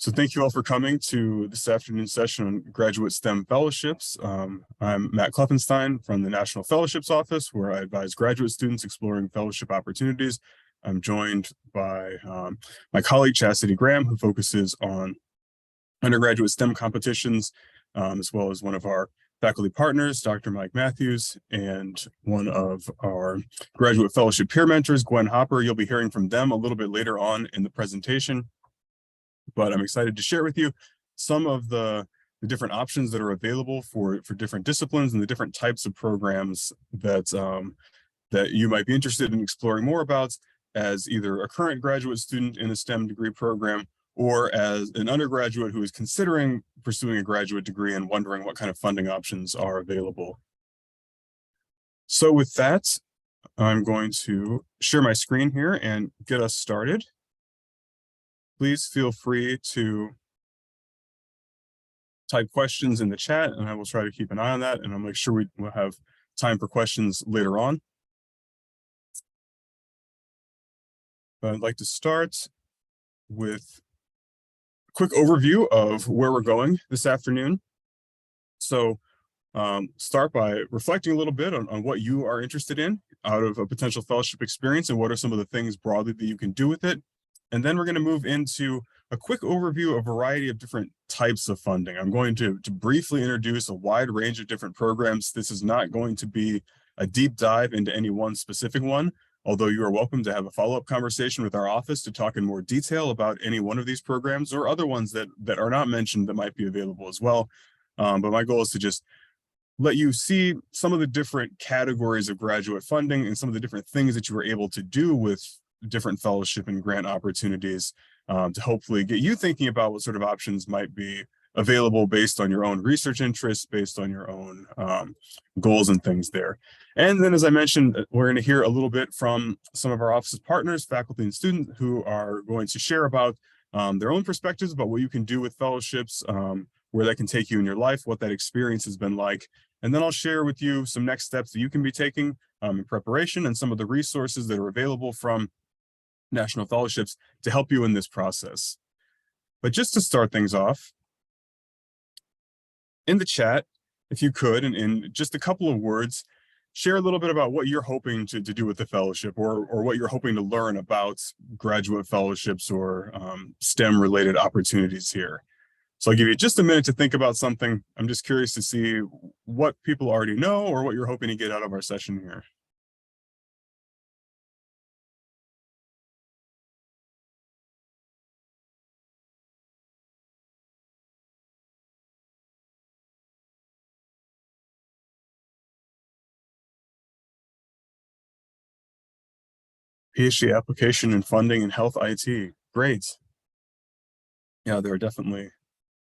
So thank you all for coming to this afternoon session on Graduate STEM Fellowships. I'm Matt Kleffenstein from the National Fellowships Office, where I advise graduate students exploring fellowship opportunities. I'm joined by my colleague, Chastity Graham, who focuses on undergraduate STEM competitions, as well as one of our faculty partners, Dr. Mike Matthews, and one of our graduate fellowship peer mentors, Gwen Hopper. You'll be hearing from them a little bit later on in the presentation, but I'm excited to share with you some of the different options that are available for different disciplines and the different types of programs that you might be interested in exploring more about as either a current graduate student in a STEM degree program or as an undergraduate who is considering pursuing a graduate degree and wondering what kind of funding options are available. So with that, I'm going to share my screen here and get us started. Please feel free to type questions in the chat, and I will try to keep an eye on that, and I'll make sure we will have time for questions later on. But I'd like to start with a quick overview of where we're going this afternoon. So start by reflecting a little bit on what you are interested in out of a potential fellowship experience and what are some of the things broadly that you can do with it. And then we're going to move into a quick overview of a variety of different types of funding. I'm going to briefly introduce a wide range of different programs. This is not going to be a deep dive into any one specific one, although you are welcome to have a follow-up conversation with our office to talk in more detail about any one of these programs or other ones that are not mentioned that might be available as well. But my goal is to just let you see some of the different categories of graduate funding and some of the different things that you were able to do with different fellowship and grant opportunities to hopefully get you thinking about what sort of options might be available based on your own research interests, based on your own goals and things there. And then, as I mentioned, we're going to hear a little bit from some of our office's partners, faculty and students, who are going to share about their own perspectives about what you can do with fellowships, where that can take you in your life, what that experience has been like. And then I'll share with you some next steps that you can be taking in preparation and some of the resources that are available from National Fellowships to help you in this process. But just to start things off, in the chat, if you could, in just a couple of words, share a little bit about what you're hoping to do with the fellowship or what you're hoping to learn about graduate fellowships or STEM-related opportunities here. So I'll give you just a minute to think about something. I'm just curious to see what people already know or what you're hoping to get out of our session here. PhD application and funding in health IT. Great. Yeah, there are definitely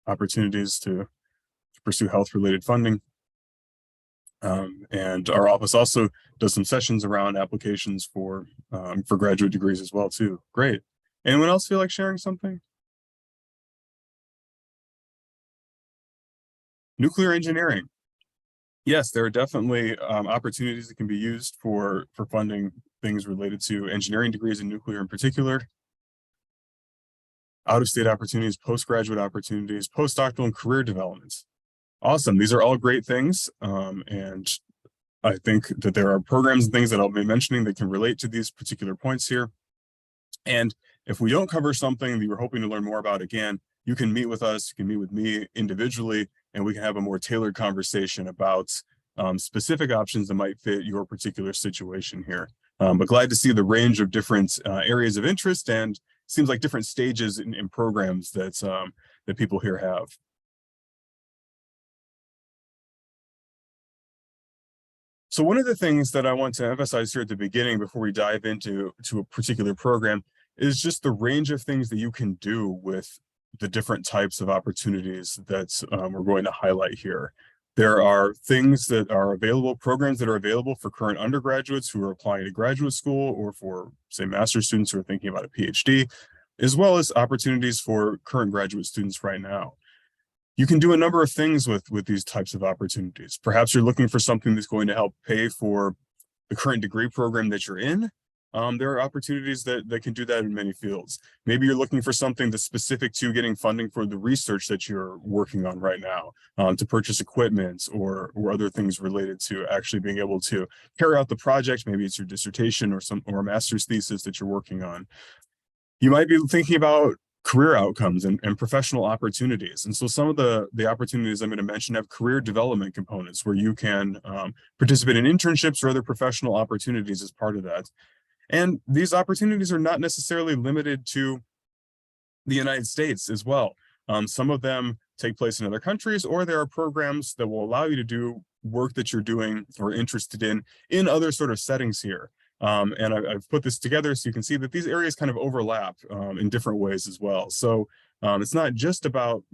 opportunities to pursue health-related funding. And our office also does some sessions around applications for graduate degrees as well, too. Great. Anyone else feel like sharing something? Nuclear engineering. Yes, there are definitely opportunities that can be used for funding things related to engineering degrees in nuclear in particular. Out-of-state opportunities, postgraduate opportunities, postdoctoral and career developments. Awesome. These are all great things. And I think that there are programs and things that I'll be mentioning that can relate to these particular points here. And if we don't cover something that you're hoping to learn more about, again, you can meet with us, you can meet with me individually, and we can have a more tailored conversation about specific options that might fit your particular situation here. But glad to see the range of different areas of interest and seems like different stages in programs that people here have. So one of the things that I want to emphasize here at the beginning before we dive into a particular program is just the range of things that you can do with the different types of opportunities that we're going to highlight here. There are things that are available, programs that are available for current undergraduates who are applying to graduate school or for, say, master's students who are thinking about a PhD, as well as opportunities for current graduate students right now. You can do a number of things with these types of opportunities. Perhaps you're looking for something that's going to help pay for the current degree program that you're in. there are opportunities that can do that in many fields. Maybe you're looking for something that's specific to getting funding for the research that you're working on right now, to purchase equipment or other things related to actually being able to carry out the project. Maybe it's your dissertation or a master's thesis that you're working on. You might be thinking about career outcomes and professional opportunities. And so some of the opportunities I'm going to mention have career development components where you can participate in internships or other professional opportunities as part of that. And these opportunities are not necessarily limited to the United States as well. Some of them take place in other countries, or there are programs that will allow you to do work that you're doing or interested in other sort of settings here. And I've put this together so you can see that these areas kind of overlap in different ways as well. So it's not just about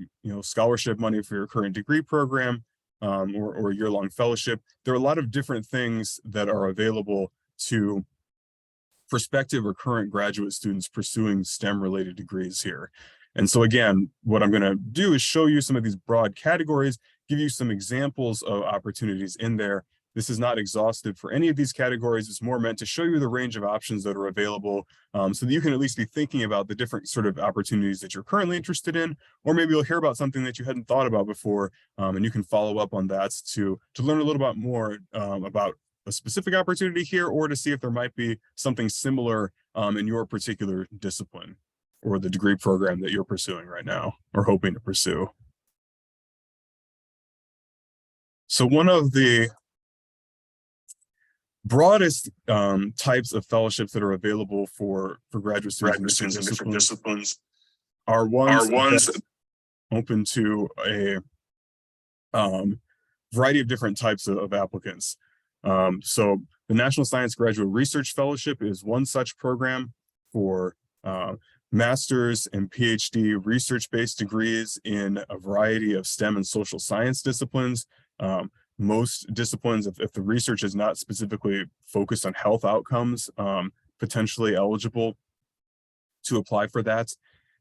scholarship money for your current degree program or a year-long fellowship. There are a lot of different things that are available to prospective or current graduate students pursuing STEM-related degrees here. And so again, what I'm going to do is show you some of these broad categories, give you some examples of opportunities in there. This is not exhaustive for any of these categories. It's more meant to show you the range of options that are available so that you can at least be thinking about the different sort of opportunities that you're currently interested in, or maybe you'll hear about something that you hadn't thought about before, and you can follow up on that to learn a little bit more about a specific opportunity here, or to see if there might be something similar in your particular discipline or the degree program that you're pursuing right now or hoping to pursue. So one of the broadest types of fellowships that are available for graduate students in different disciplines are ones that open to a variety of different types of applicants. So the National Science Graduate Research Fellowship is one such program for master's and PhD research-based degrees in a variety of STEM and social science disciplines. Most disciplines, if the research is not specifically focused on health outcomes, potentially eligible to apply for that.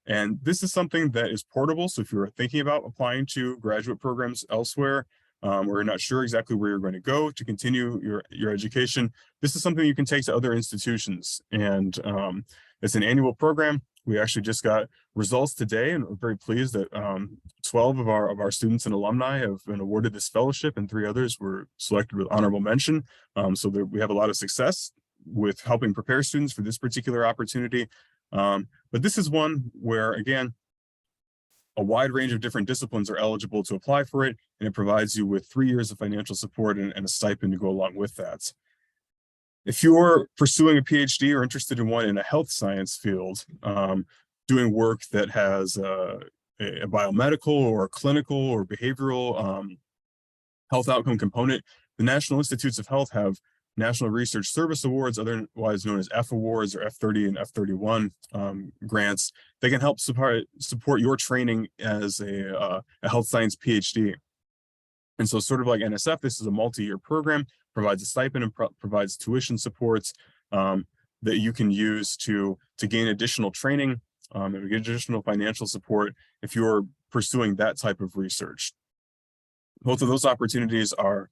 And this is something that is portable. So if you're thinking about applying to graduate programs elsewhere, or you're not sure exactly where you're going to go to continue your education, this is something you can take to other institutions. And it's an annual program. We actually just got results today, and we're very pleased that 12 of our students and alumni have been awarded this fellowship, and 3 others were selected with honorable mention. So we have a lot of success with helping prepare students for this particular opportunity. But this is one where, again, a wide range of different disciplines are eligible to apply for it, and it provides you with 3 years of financial support and a stipend to go along with that. If you're pursuing a PhD or interested in one in a health science field, doing work that has a biomedical or clinical or behavioral health outcome component, the National Institutes of Health have National Research Service Awards, otherwise known as F Awards or F30 and F31 grants. They can help support your training as a health science PhD. And so sort of like NSF, this is a multi-year program, provides a stipend and provides tuition supports that you can use to gain additional training and get additional financial support if you're pursuing that type of research. Both of those opportunities are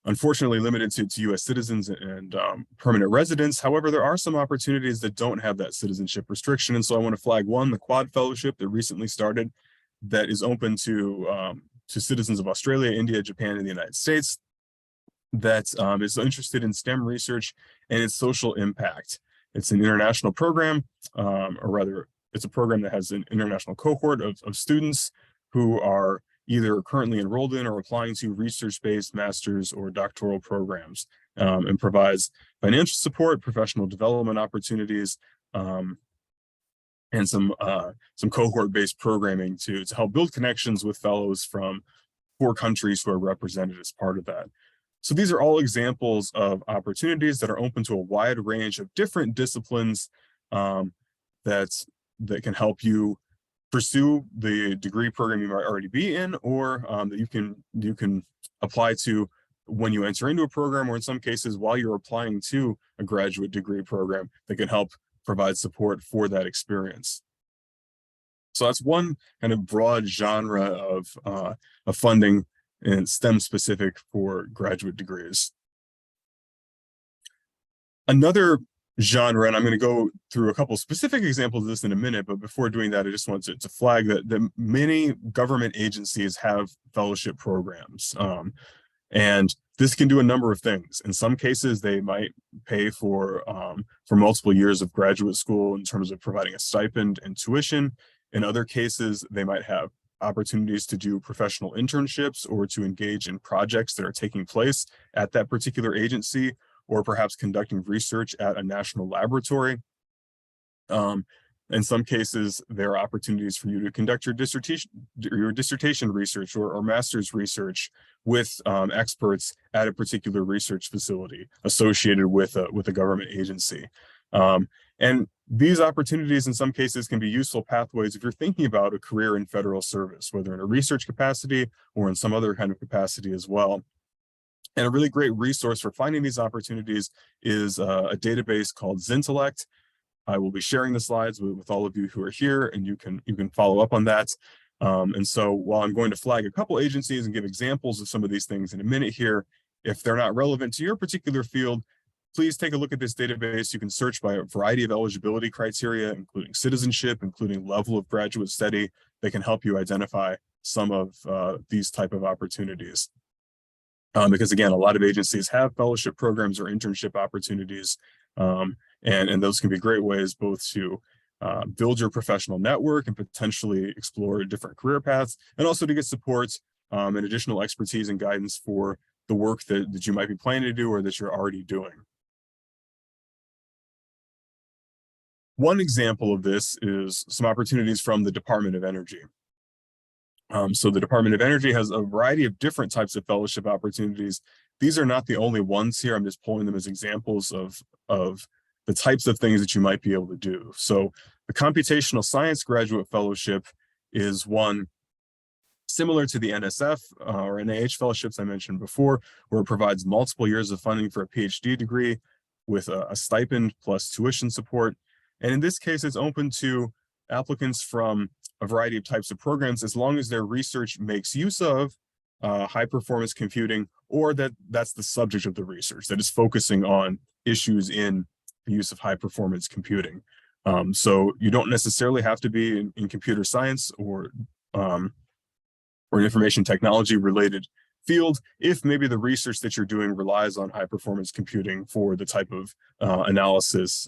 unfortunately limited to U.S. citizens and permanent residents. However, there are some opportunities that don't have that citizenship restriction. And so I want to flag one, the Quad Fellowship that recently started that is open to citizens of Australia, India, Japan, and the United States that is interested in STEM research and its social impact. It's an international program, or rather, it's a program that has an international cohort of students who are either currently enrolled in or applying to research-based master's or doctoral programs, and provides financial support, professional development opportunities, and some cohort-based programming to help build connections with fellows from 4 countries who are represented as part of that. So these are all examples of opportunities that are open to a wide range of different disciplines that can help you pursue the degree program you might already be in, or that you can apply to when you enter into a program, or in some cases while you're applying to a graduate degree program that can help provide support for that experience. So that's one kind of broad genre of funding and STEM specific for graduate degrees. Another genre, and I'm going to go through a couple specific examples of this in a minute, but before doing that, I just wanted to flag that many government agencies have fellowship programs. And this can do a number of things. In some cases, they might pay for multiple years of graduate school in terms of providing a stipend and tuition. In other cases, they might have opportunities to do professional internships or to engage in projects that are taking place at that particular agency, or perhaps conducting research at a national laboratory. In some cases, there are opportunities for you to conduct your dissertation research or master's research with experts at a particular research facility associated with a government agency. And these opportunities in some cases can be useful pathways if you're thinking about a career in federal service, whether in a research capacity or in some other kind of capacity as well. And a really great resource for finding these opportunities is a database called Zintellect. I will be sharing the slides with all of you who are here, and you can follow up on that. And so while I'm going to flag a couple agencies and give examples of some of these things in a minute here, if they're not relevant to your particular field, please take a look at this database. You can search by a variety of eligibility criteria, including citizenship, including level of graduate study, that can help you identify some of these type of opportunities. Because again, a lot of agencies have fellowship programs or internship opportunities, and those can be great ways both to build your professional network and potentially explore different career paths, and also to get support and additional expertise and guidance for the work that you might be planning to do or that you're already doing. One example of this is some opportunities from the Department of Energy. So the Department of Energy has a variety of different types of fellowship opportunities. These are not the only ones here. I'm just pulling them as examples of the types of things that you might be able to do. So the Computational Science Graduate Fellowship is one similar to the NSF or NIH fellowships I mentioned before, where it provides multiple years of funding for a PhD degree with a stipend plus tuition support. And in this case, it's open to applicants from a variety of types of programs, as long as their research makes use of high performance computing, or that's the subject of the research that is focusing on issues in the use of high performance computing. So you don't necessarily have to be in computer science or an information technology related field if maybe the research that you're doing relies on high performance computing for the type of analysis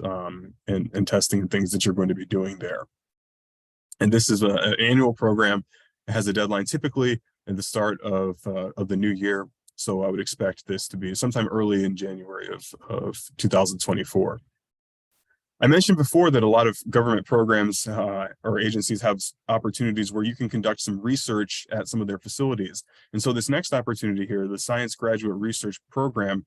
and testing and things that you're going to be doing there. And this is an annual program. It has a deadline typically at the start of the new year. So I would expect this to be sometime early in January of 2024. I mentioned before that a lot of government programs or agencies have opportunities where you can conduct some research at some of their facilities. And so this next opportunity here, the Science Graduate Research Program,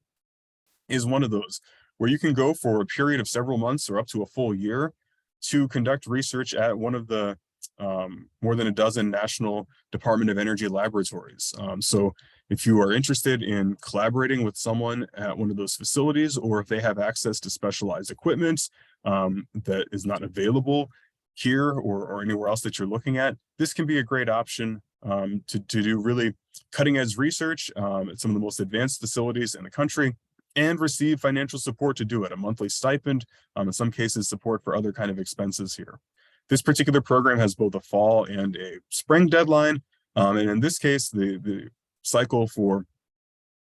is one of those where you can go for a period of several months or up to a full year to conduct research at one of the more than a dozen national Department of Energy laboratories. So if you are interested in collaborating with someone at one of those facilities, or if they have access to specialized equipment that is not available here or anywhere else that you're looking at, this can be a great option to do really cutting edge research at some of the most advanced facilities in the country, and receive financial support to do it, a monthly stipend, in some cases support for other kind of expenses here. This particular program has both a fall and a spring deadline, and in this case, the cycle for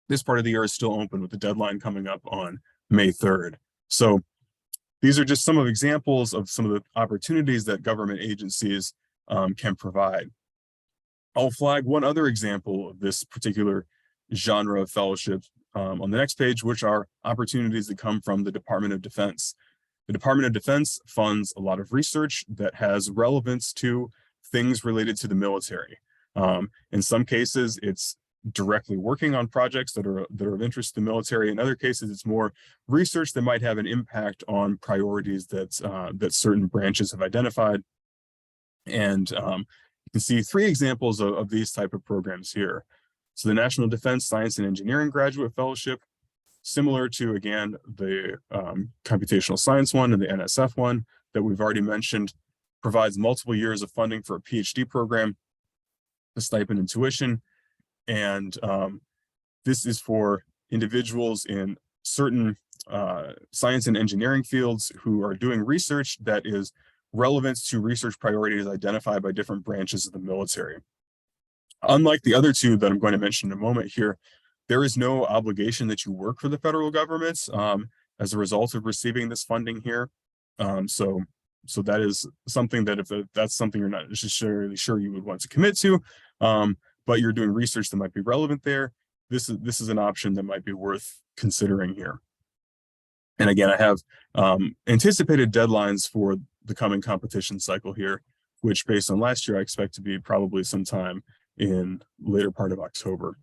this part of the year is still open, with the deadline coming up on May 3rd. So these are just some of examples of some of the opportunities that government agencies can provide. I'll flag one other example of this particular genre of fellowship on the next page, which are opportunities that come from the Department of Defense. The Department of Defense funds a lot of research that has relevance to things related to the military. In some cases, it's directly working on projects that are of interest to the military. In other cases, it's more research that might have an impact on priorities that certain branches have identified. And you can see three examples of these type of programs here. So the National Defense Science and Engineering Graduate Fellowship, similar to, again, the computational science one and the NSF one that we've already mentioned, provides multiple years of funding for a PhD program, a stipend and tuition. And this is for individuals in certain science and engineering fields who are doing research that is relevant to research priorities identified by different branches of the military. Unlike the other two that I'm going to mention in a moment here, there is no obligation that you work for the federal government as a result of receiving this funding here. So that is something that if that's something you're not necessarily sure you would want to commit to, but you're doing research that might be relevant there, this is an option that might be worth considering here. And again, I have anticipated deadlines for the coming competition cycle here, which based on last year, I expect to be probably sometime in later part of October.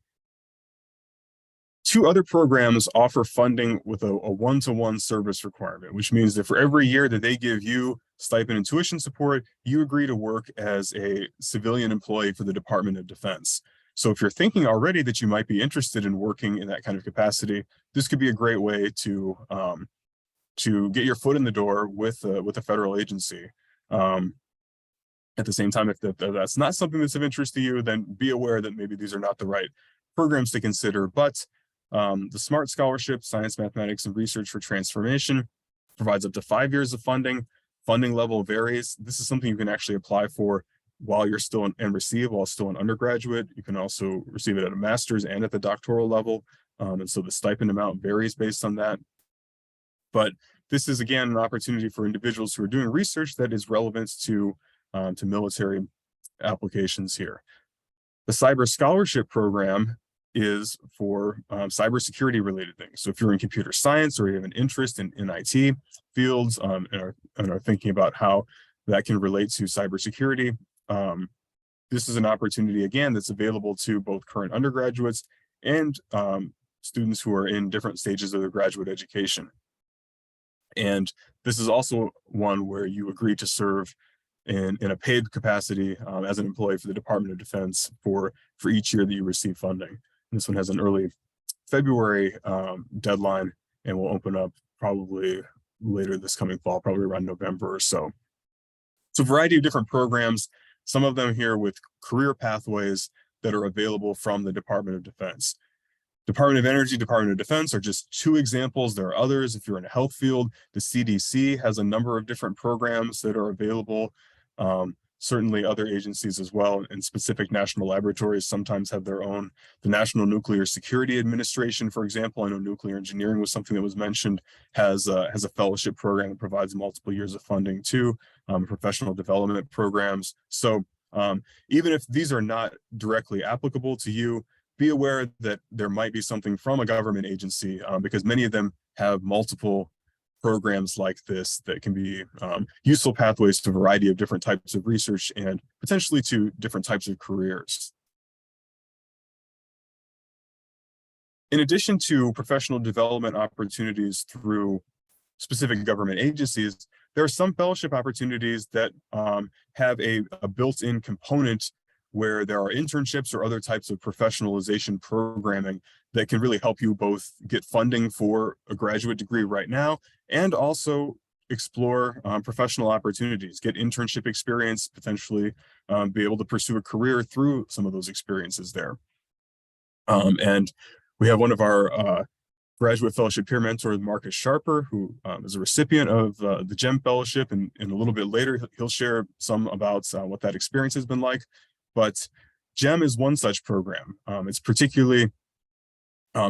Two other programs offer funding with a one-to-one service requirement, which means that for every year that they give you stipend and tuition support, you agree to work as a civilian employee for the Department of Defense. So if you're thinking already that you might be interested in working in that kind of capacity, this could be a great way to get your foot in the door with a federal agency. At the same time, if that's not something that's of interest to you, then be aware that maybe these are not the right programs to consider. But the SMART Scholarship, Science, Mathematics, and Research for Transformation, provides up to 5 years of funding. Funding level varies. This is something you can actually apply for while you're still and receive while still an undergraduate. You can also receive it at a master's and at the doctoral level. And so the stipend amount varies based on that. But this is, again, an opportunity for individuals who are doing research that is relevant to military applications here. The Cyber Scholarship Program is for cybersecurity related things. So if you're in computer science or you have an interest in IT fields and are thinking about how that can relate to cybersecurity, this is an opportunity, again, that's available to both current undergraduates and students who are in different stages of their graduate education. And this is also one where you agree to serve in a paid capacity as an employee for the Department of Defense for each year that you receive funding. And this one has an early February deadline and will open up probably later this coming fall, probably around November or so. So a variety of different programs, some of them here with career pathways that are available from the Department of Defense. Department of Energy, Department of Defense are just two examples. There are others. If you're in a health field, the CDC has a number of different programs that are available. Certainly other agencies as well, and specific national laboratories sometimes have their own. The National Nuclear Security Administration, for example, I know nuclear engineering was something that was mentioned, has a fellowship program that provides multiple years of funding too, professional development programs. So even if these are not directly applicable to you, be aware that there might be something from a government agency because many of them have multiple programs like this that can be useful pathways to a variety of different types of research and potentially to different types of careers. In addition to professional development opportunities through specific government agencies, there are some fellowship opportunities that have a built-in component where there are internships or other types of professionalization programming that can really help you both get funding for a graduate degree right now and also explore professional opportunities, get internship experience, potentially be able to pursue a career through some of those experiences there. And we have one of our graduate fellowship peer mentor, Marcus Sharper, who is a recipient of the GEM Fellowship, and a little bit later, he'll share some about what that experience has been like. But GEM is one such program. It's particularly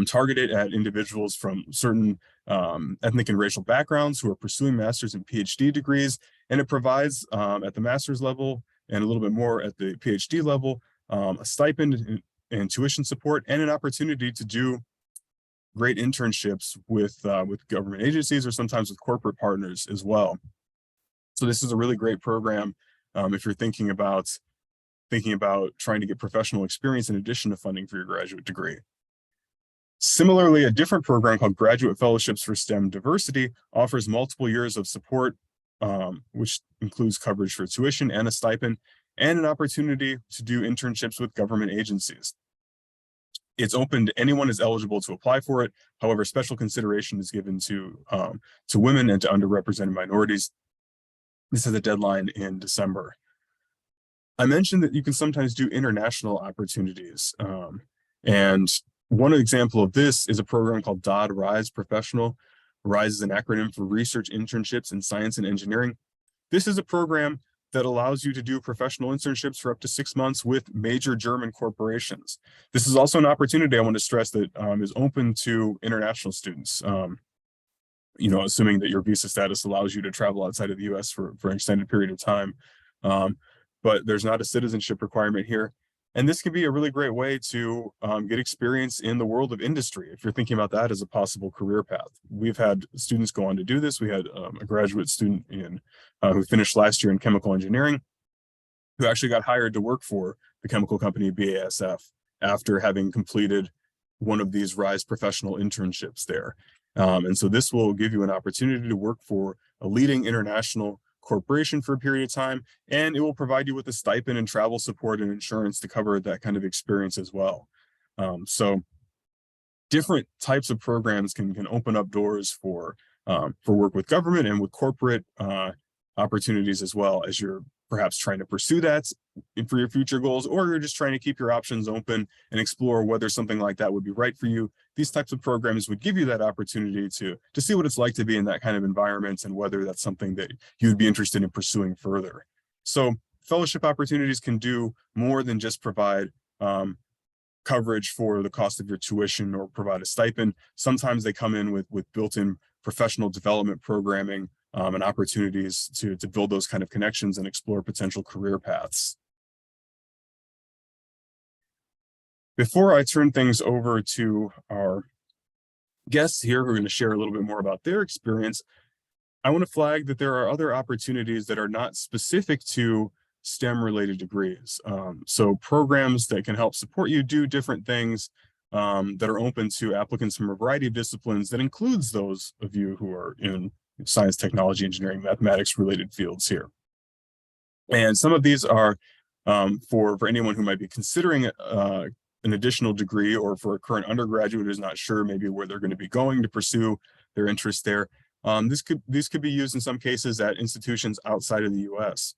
targeted at individuals from certain ethnic and racial backgrounds who are pursuing master's and PhD degrees, and it provides at the master's level and a little bit more at the PhD level, a stipend and tuition support and an opportunity to do great internships with government agencies or sometimes with corporate partners as well. So this is a really great program if you're thinking about trying to get professional experience in addition to funding for your graduate degree. Similarly, a different program called Graduate Fellowships for STEM Diversity offers multiple years of support, which includes coverage for tuition and a stipend, and an opportunity to do internships with government agencies. It's open to anyone is eligible to apply for it. However, special consideration is given to women and to underrepresented minorities. This is a deadline in December. I mentioned that you can sometimes do international opportunities. And one example of this is a program called Dodd Rise Professional, RISE is an acronym for Research Internships in Science and Engineering. This is a program that allows you to do professional internships for up to 6 months with major German corporations. This is also an opportunity I want to stress that is open to international students. Assuming that your visa status allows you to travel outside of the US for an extended period of time. But there's not a citizenship requirement here. And this can be a really great way to get experience in the world of industry if you're thinking about that as a possible career path. We've had students go on to do this. We had a graduate student who finished last year in chemical engineering, who actually got hired to work for the chemical company BASF after having completed one of these RISE professional internships there. And so this will give you an opportunity to work for a leading international corporation for a period of time, and it will provide you with a stipend and travel support and insurance to cover that kind of experience as well. So different types of programs can open up doors for work with government and with corporate opportunities, as well as you're perhaps trying to pursue that for your future goals, or you're just trying to keep your options open and explore whether something like that would be right for you. These types of programs would give you that opportunity to see what it's like to be in that kind of environment and whether that's something that you'd be interested in pursuing further. So fellowship opportunities can do more than just provide coverage for the cost of your tuition or provide a stipend. Sometimes they come in with built-in professional development programming and opportunities to build those kind of connections and explore potential career paths. Before I turn things over to our guests here who are going to share a little bit more about their experience, I want to flag that there are other opportunities that are not specific to STEM-related degrees. So programs that can help support you do different things that are open to applicants from a variety of disciplines that includes those of you who are in science, technology, engineering, mathematics related fields here. And some of these are for anyone who might be considering an additional degree, or for a current undergraduate who's not sure maybe where they're going to be going to pursue their interest there. These could be used in some cases at institutions outside of the US.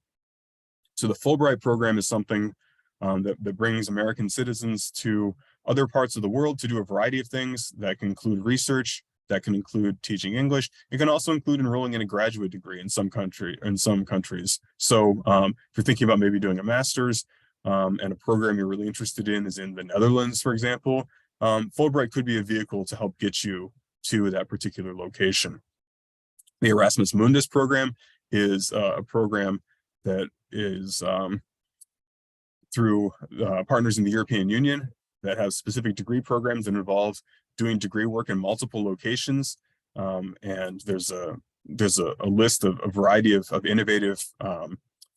So the Fulbright program is something that brings American citizens to other parts of the world to do a variety of things that can include research, that can include teaching English. It can also include enrolling in a graduate degree in some countries. So if you're thinking about maybe doing a master's and a program you're really interested in is in the Netherlands, for example, Fulbright could be a vehicle to help get you to that particular location. The Erasmus Mundus program is a program that is through partners in the European Union that have specific degree programs that involve doing degree work in multiple locations. And there's a list of a variety of innovative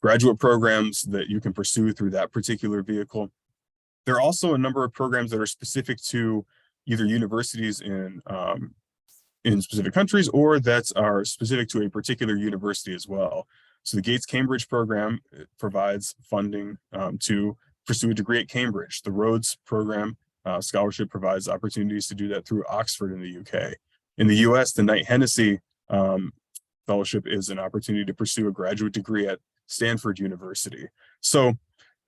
graduate programs that you can pursue through that particular vehicle. There are also a number of programs that are specific to either universities in specific countries or that are specific to a particular university as well. So the Gates Cambridge program provides funding to pursue a degree at Cambridge. The Rhodes program scholarship provides opportunities to do that through Oxford in the UK. In the US, the Knight Hennessy Fellowship is an opportunity to pursue a graduate degree at Stanford University. So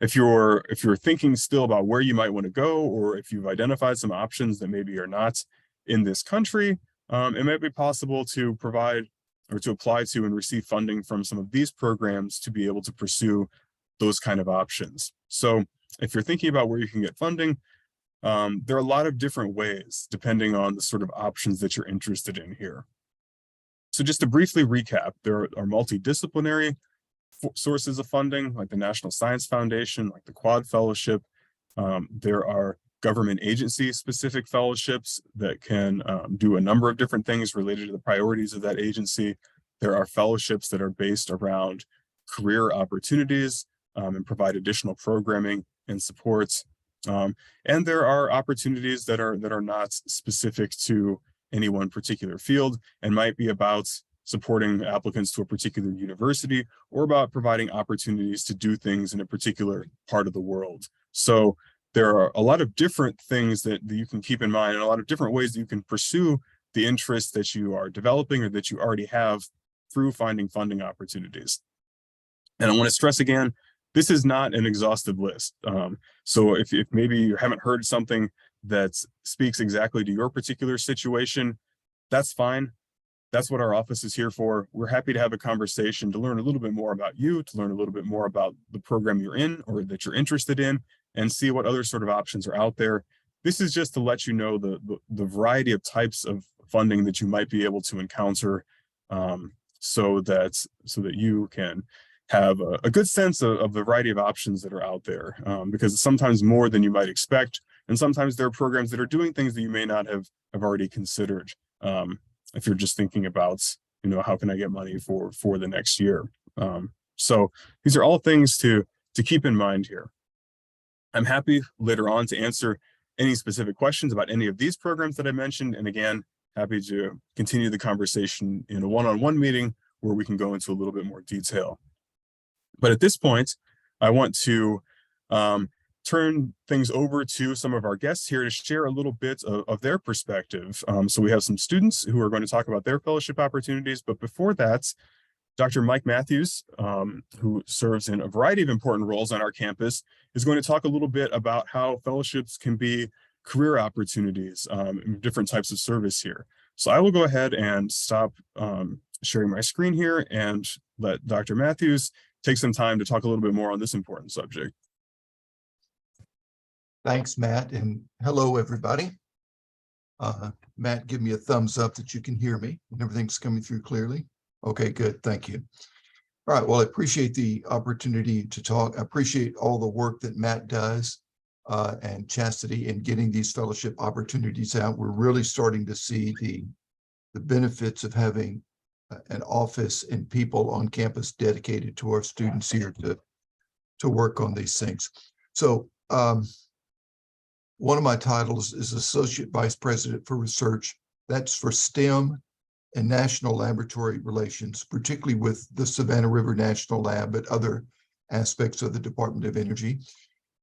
if you're thinking still about where you might want to go, or if you've identified some options that maybe are not in this country, it might be possible to provide or to apply to and receive funding from some of these programs to be able to pursue those kind of options. So if you're thinking about where you can get funding, there are a lot of different ways depending on the sort of options that you're interested in here. So just to briefly recap, there are multidisciplinary sources of funding, like the National Science Foundation, like the Quad Fellowship. There are government agency specific fellowships that can do a number of different things related to the priorities of that agency. There are fellowships that are based around career opportunities and provide additional programming and supports. And there are opportunities that are not specific to any one particular field and might be about supporting applicants to a particular university or about providing opportunities to do things in a particular part of the world. So there are a lot of different things that you can keep in mind and a lot of different ways that you can pursue the interests that you are developing or that you already have through finding funding opportunities. And I want to stress again, this is not an exhaustive list. So if maybe you haven't heard something that speaks exactly to your particular situation, that's fine. That's what our office is here for. We're happy to have a conversation to learn a little bit more about you, to learn a little bit more about the program you're in or that you're interested in, and see what other sort of options are out there. This is just to let you know the variety of types of funding that you might be able to encounter, so that you can have a good sense of the variety of options that are out there, because it's sometimes more than you might expect, and sometimes there are programs that are doing things that you may not have already considered. If you're just thinking about, how can I get money for the next year? So these are all things to keep in mind here. I'm happy later on to answer any specific questions about any of these programs that I mentioned. And again, happy to continue the conversation in a one-on-one meeting where we can go into a little bit more detail. But at this point, I want to turn things over to some of our guests here to share a little bit of their perspective. So we have some students who are going to talk about their fellowship opportunities. But before that, Dr. Mike Matthews, who serves in a variety of important roles on our campus, is going to talk a little bit about how fellowships can be career opportunities in different types of service here. So I will go ahead and stop sharing my screen here and let Dr. Matthews take some time to talk a little bit more on this important subject. Thanks, Matt, and hello, everybody. Matt, give me a thumbs up that you can hear me and everything's coming through clearly. Okay, good. Thank you. All right. Well, I appreciate the opportunity to talk. I appreciate all the work that Matt does and Chastity in getting these fellowship opportunities out. We're really starting to see the benefits of having an office and people on campus dedicated to our students here to work on these things. So one of my titles is Associate Vice President for Research. That's for STEM and National Laboratory Relations, particularly with the Savannah River National Lab, but other aspects of the Department of Energy.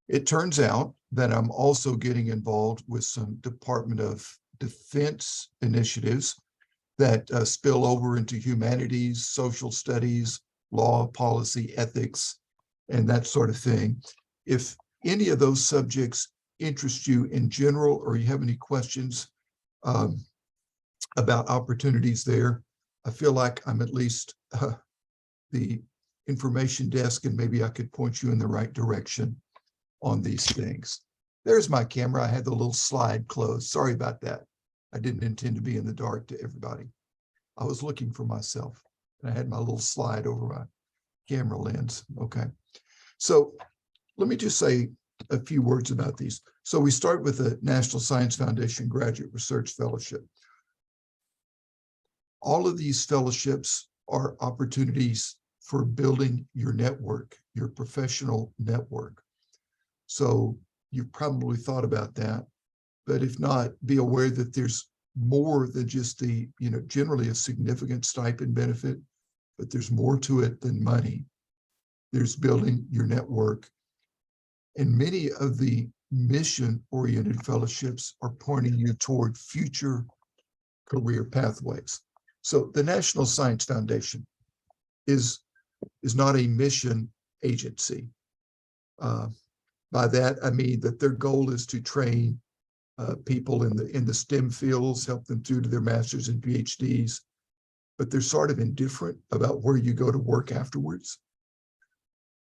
It turns out that I'm also getting involved with some Department of Defense initiatives that spill over into humanities, social studies, law, policy, ethics, and that sort of thing. If any of those subjects interest you in general, or you have any questions about opportunities there, I feel like I'm at least the information desk, and maybe I could point you in the right direction on these things. There's my camera. I had the little slide closed. Sorry about that. I didn't intend to be in the dark to everybody. I was looking for myself, and I had my little slide over my camera lens. Okay. So let me just say a few words about these. So we start with the National Science Foundation Graduate Research Fellowship. All of these fellowships are opportunities for building your network, your professional network. So you've probably thought about that, but if not, be aware that there's more than just the, generally a significant stipend benefit, but there's more to it than money. There's building your network. And many of the mission-oriented fellowships are pointing you toward future career pathways. So the National Science Foundation is not a mission agency. By that, I mean that their goal is to train people in the STEM fields, help them through to their masters and PhDs, but they're sort of indifferent about where you go to work afterwards.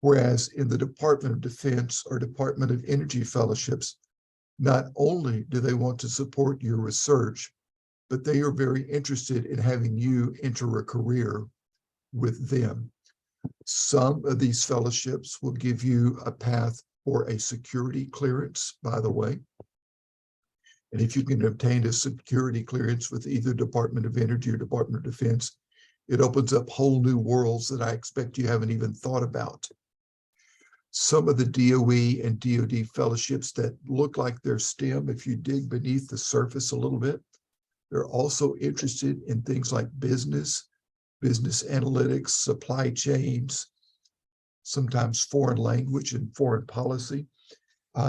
Whereas in the Department of Defense or Department of Energy fellowships, not only do they want to support your research, but they are very interested in having you enter a career with them. Some of these fellowships will give you a path for a security clearance, by the way. And if you can obtain a security clearance with either Department of Energy or Department of Defense, it opens up whole new worlds that I expect you haven't even thought about. Some of the DOE and DoD fellowships that look like they're STEM, if you dig beneath the surface a little bit, they're also interested in things like business analytics, supply chains, sometimes foreign language and foreign policy.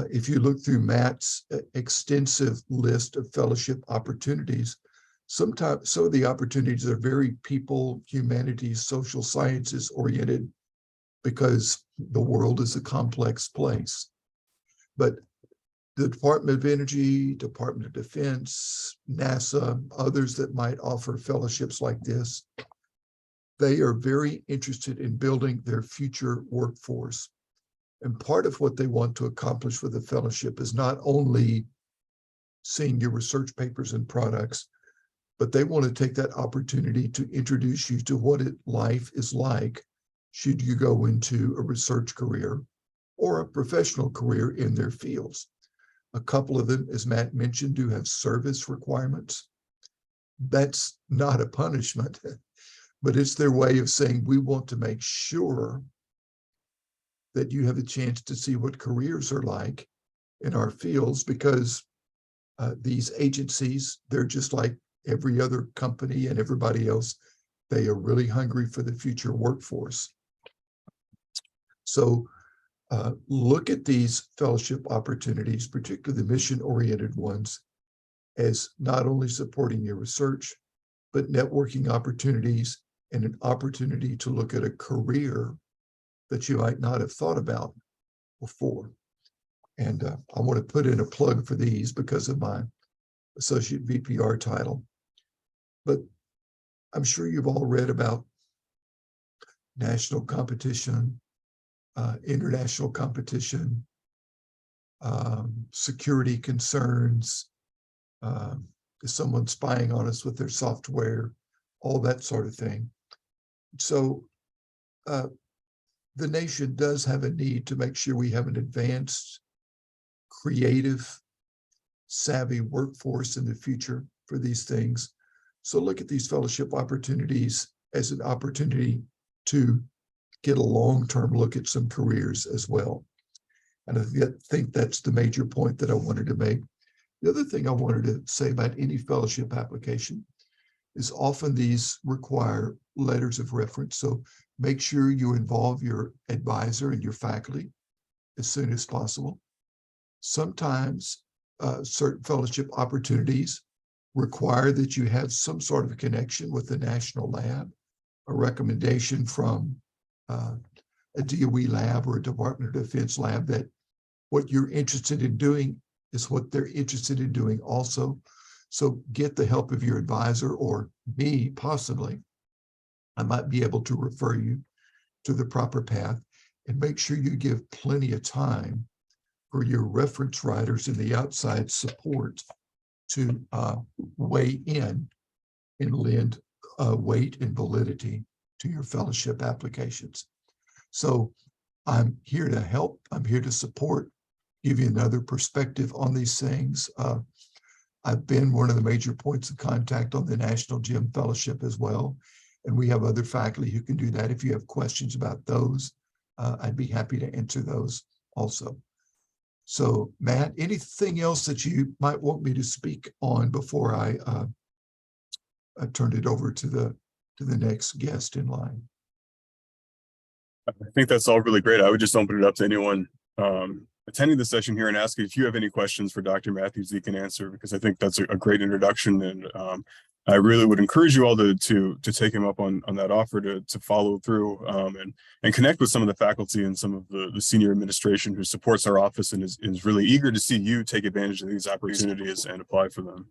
If you look through Matt's extensive list of fellowship opportunities, sometimes some of the opportunities are very people, humanities, social sciences oriented, because the world is a complex place. But the Department of Energy, Department of Defense, NASA, others that might offer fellowships like this, they are very interested in building their future workforce. And part of what they want to accomplish with the fellowship is not only seeing your research papers and products, but they want to take that opportunity to introduce you to what life is like should you go into a research career or a professional career in their fields. A couple of them, as Matt mentioned, do have service requirements. That's not a punishment, but it's their way of saying, we want to make sure that you have a chance to see what careers are like in our fields, because these agencies, they're just like every other company and everybody else. They are really hungry for the future workforce. So look at these fellowship opportunities, particularly the mission-oriented ones, as not only supporting your research, but networking opportunities and an opportunity to look at a career that you might not have thought about before. And I want to put in a plug for these because of my associate VPR title. But I'm sure you've all read about national competition, international competition, security concerns, is someone spying on us with their software, all that sort of thing. So the nation does have a need to make sure we have an advanced, creative, savvy workforce in the future for these things. So look at these fellowship opportunities as an opportunity to get a long-term look at some careers as well. And I think that's the major point that I wanted to make. The other thing I wanted to say about any fellowship application is often these require letters of reference. So make sure you involve your advisor and your faculty as soon as possible. Sometimes certain fellowship opportunities require that you have some sort of a connection with the national lab, a recommendation from a DOE lab or a Department of Defense lab that what you're interested in doing is what they're interested in doing also. So get the help of your advisor or me, possibly. I might be able to refer you to the proper path, and make sure you give plenty of time for your reference writers and the outside support to weigh in and lend weight and validity to your fellowship applications. So I'm here to help. I'm here to support, give you another perspective on these things. I've been one of the major points of contact on the National GEM Fellowship as well. And we have other faculty who can do that. If you have questions about those, I'd be happy to answer those also. So Matt, anything else that you might want me to speak on before I turn it over to the next guest in line? I think that's all really great. I would just open it up to anyone attending the session here and ask if you have any questions for Dr. Matthews he can answer, because I think that's a great introduction. And I really would encourage you all to take him up on that offer to follow through and connect with some of the faculty and some of the senior administration who supports our office and is really eager to see you take advantage of these opportunities and apply for them.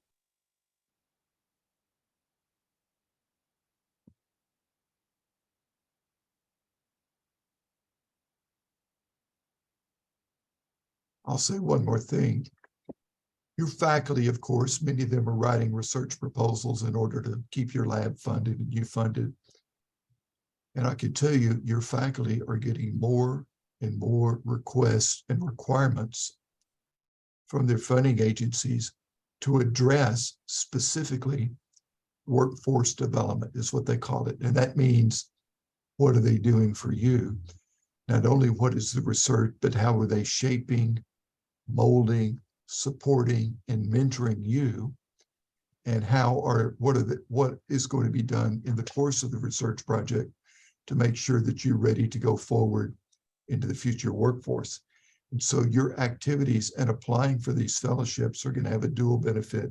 I'll say one more thing. Your faculty, of course, many of them are writing research proposals in order to keep your lab funded and you funded. And I can tell you, your faculty are getting more and more requests and requirements from their funding agencies to address specifically workforce development, is what they call it. And that means, what are they doing for you? Not only what is the research, but how are they shaping, molding, supporting, and mentoring you? And what is going to be done in the course of the research project to make sure that you're ready to go forward into the future workforce. And so your activities and applying for these fellowships are going to have a dual benefit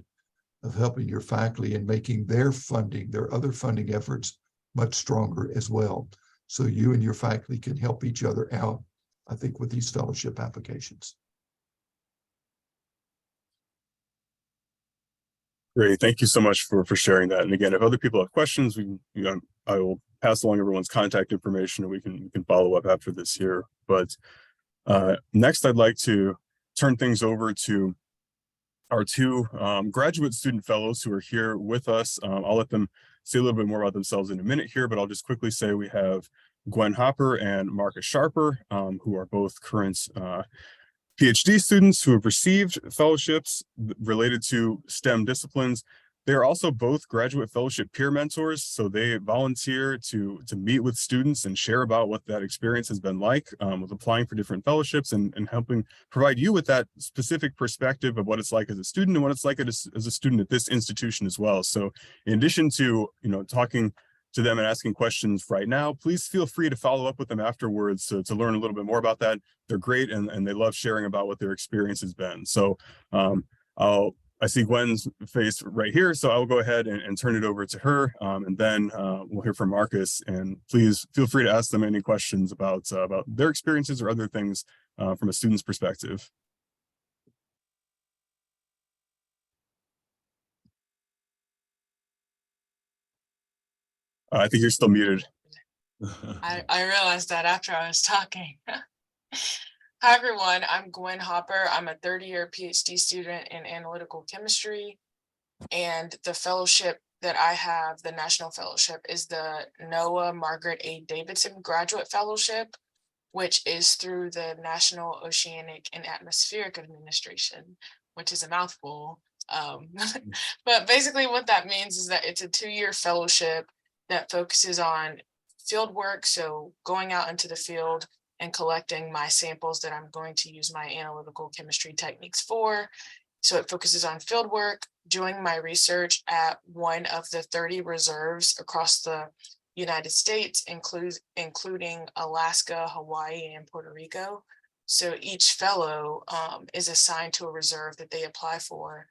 of helping your faculty and making their funding, their other funding efforts, much stronger as well. So you and your faculty can help each other out, I think, with these fellowship applications. Great. Thank you so much for sharing that. And again, if other people have questions, I will pass along everyone's contact information and we can follow up after this here. But next, I'd like to turn things over to our two graduate student fellows who are here with us. I'll let them say a little bit more about themselves in a minute here, but I'll just quickly say we have Gwen Hopper and Marcus Sharper, who are both current PhD students who have received fellowships related to STEM disciplines. They are also both graduate fellowship peer mentors, so they volunteer to meet with students and share about what that experience has been like with applying for different fellowships and helping provide you with that specific perspective of what it's like as a student and what it's like as a student at this institution as well. So in addition to talking to them and asking questions right now, please feel free to follow up with them afterwards to learn a little bit more about that. They're great and they love sharing about what their experience has been. So I see Gwen's face right here, so I'll go ahead and turn it over to her, and then we'll hear from Marcus. And please feel free to ask them any questions about their experiences or other things from a student's perspective. I think you're still muted. I realized that after I was talking. Hi, everyone. I'm Gwen Hopper. I'm a third-year PhD student in analytical chemistry. And the fellowship that I have, the National Fellowship, is the NOAA Margaret A. Davidson Graduate Fellowship, which is through the National Oceanic and Atmospheric Administration, which is a mouthful. But basically what that means is that it's a 2-year fellowship that focuses on field work, so going out into the field and collecting my samples that I'm going to use my analytical chemistry techniques for. So it focuses on field work, doing my research at one of the 30 reserves across the United States, including Alaska, Hawaii, and Puerto Rico. So each fellow is assigned to a reserve that they apply for.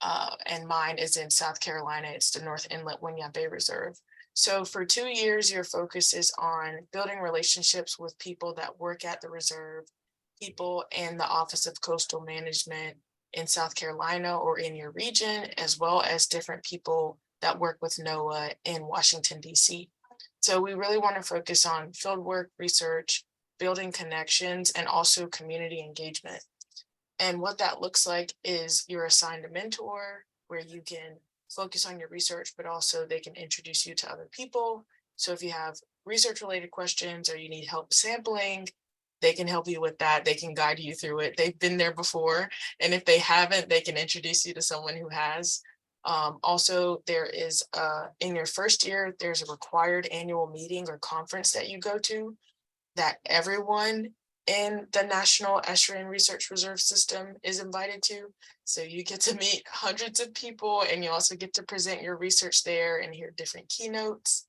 And mine is in South Carolina. It's the North Inlet Winyah Bay Reserve. So for 2 years, your focus is on building relationships with people that work at the reserve, people in the Office of Coastal Management in South Carolina or in your region, as well as different people that work with NOAA in Washington, D.C. So we really want to focus on fieldwork research, building connections, and also community engagement. And what that looks like is you're assigned a mentor where you can focus on your research, but also they can introduce you to other people. So if you have research related questions or you need help sampling, they can help you with that. They can guide you through it. They've been there before. And if they haven't, they can introduce you to someone who has. Also, there is in your first year, there's a required annual meeting or conference that you go to that everyone in the National Estuarine Research Reserve System is invited to. So you get to meet hundreds of people and you also get to present your research there and hear different keynotes.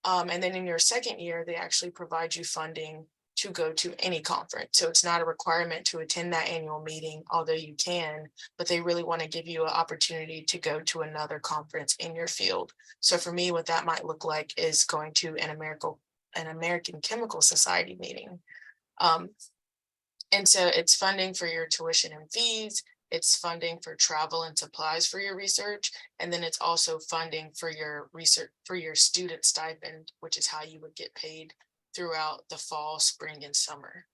And then in your second year, they actually provide you funding to go to any conference. So it's not a requirement to attend that annual meeting, although you can, but they really want to give you an opportunity to go to another conference in your field. So for me, what that might look like is going to an American Chemical Society meeting. And so it's funding for your tuition and fees, it's funding for travel and supplies for your research, and then it's also funding for your research, for your student stipend, which is how you would get paid throughout the fall, spring, and summer.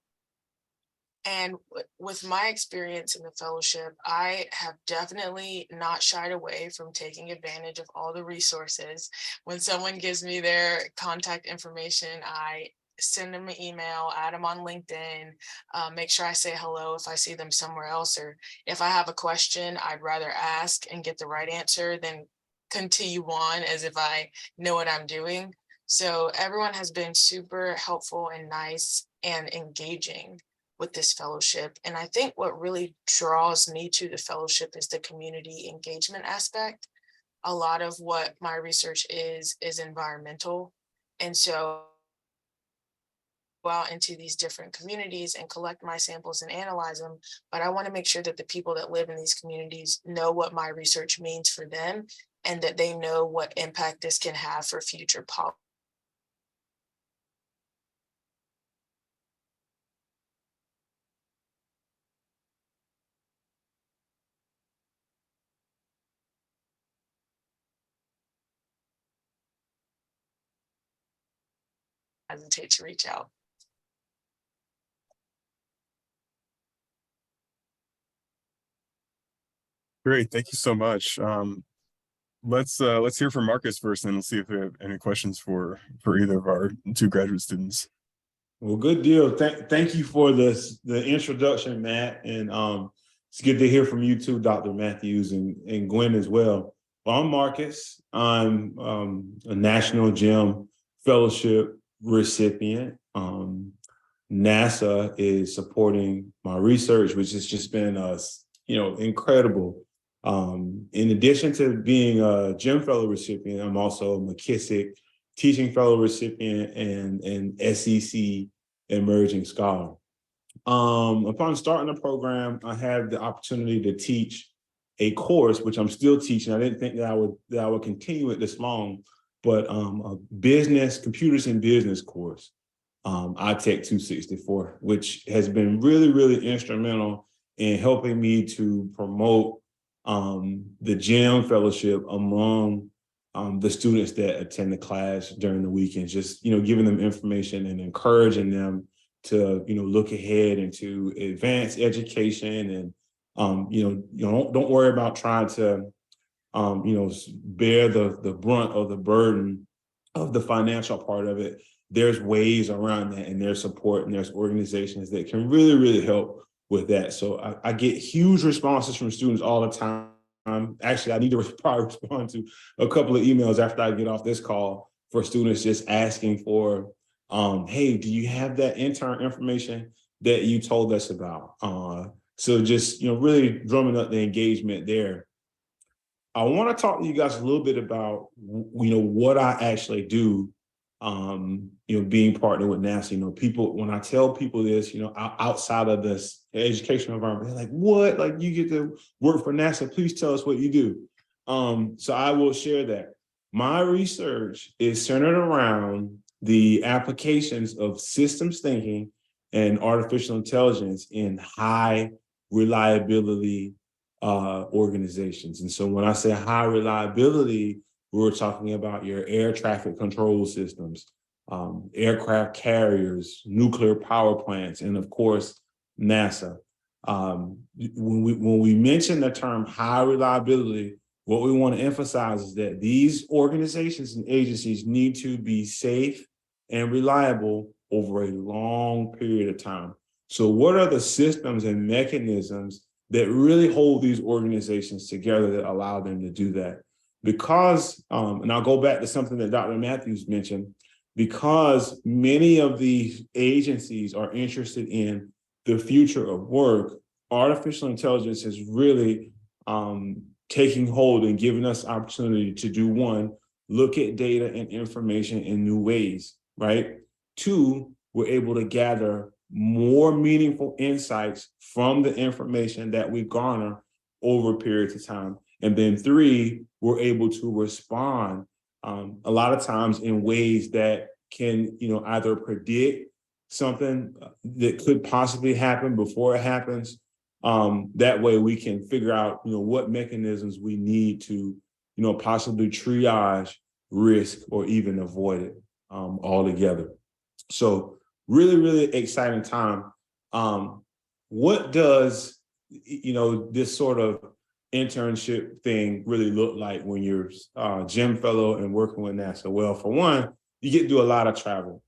And with my experience in the fellowship, I have definitely not shied away from taking advantage of all the resources. When someone gives me their contact information, I send them an email, add them on LinkedIn, make sure I say hello if I see them somewhere else, or if I have a question, I'd rather ask and get the right answer than continue on as if I know what I'm doing. So everyone has been super helpful and nice and engaging with this fellowship. And I think what really draws me to the fellowship is the community engagement aspect. A lot of what my research is environmental. And so go out into these different communities and collect my samples and analyze them. But I want to make sure that the people that live in these communities know what my research means for them and that they know what impact this can have for future policy. hesitate to reach out. Great, thank you so much. Let's hear from Marcus first, and we'll see if we have any questions for either of our two graduate students. Well, good deal. Thank you for the introduction, Matt. And it's good to hear from you too, Dr. Matthews and Gwen as well. Well, I'm Marcus. I'm a National GEM Fellowship recipient. NASA is supporting my research, which has just been incredible. In addition to being a GEM Fellow recipient, I'm also a McKissick Teaching Fellow recipient and SEC Emerging Scholar. Upon starting the program, I had the opportunity to teach a course, which I'm still teaching. I didn't think that I would continue it this long, but a computers and business course, iTech 264, which has been really, really instrumental in helping me to promote the GEM Fellowship among the students that attend the class during the weekends, just, giving them information and encouraging them to, look ahead into advanced education and, don't worry about trying to, bear the brunt of the burden of the financial part of it. There's ways around that, and there's support, and there's organizations that can really, really help with that. So I get huge responses from students all the time. Actually, I need to probably respond to a couple of emails after I get off this call for students just asking for, hey, do you have that intern information that you told us about? So just, really drumming up the engagement there. I want to talk to you guys a little bit about, what I actually do, being partnered with NASA. People, when I tell people this, outside of this educational environment, they're like, what? Like, you get to work for NASA? Please tell us what you do. So I will share that. My research is centered around the applications of systems thinking and artificial intelligence in high reliability organizations. And so when I say high reliability, we're talking about your air traffic control systems, aircraft carriers, nuclear power plants, and of course, NASA. When we mention the term high reliability, what we want to emphasize is that these organizations and agencies need to be safe and reliable over a long period of time. So what are the systems and mechanisms that really hold these organizations together that allow them to do that? Because, and I'll go back to something that Dr. Matthews mentioned, because many of these agencies are interested in the future of work, artificial intelligence is really taking hold and giving us opportunity to do one, look at data and information in new ways, right? Two, we're able to gather more meaningful insights from the information that we garner over periods of time. And then three, we're able to respond a lot of times in ways that can, either predict something that could possibly happen before it happens. That way we can figure out, what mechanisms we need to, possibly triage risk or even avoid it altogether. So really, really exciting time. What does, this sort of internship thing really look like when you're GEM Fellow and working with NASA? Well, for one, you get to do a lot of travel.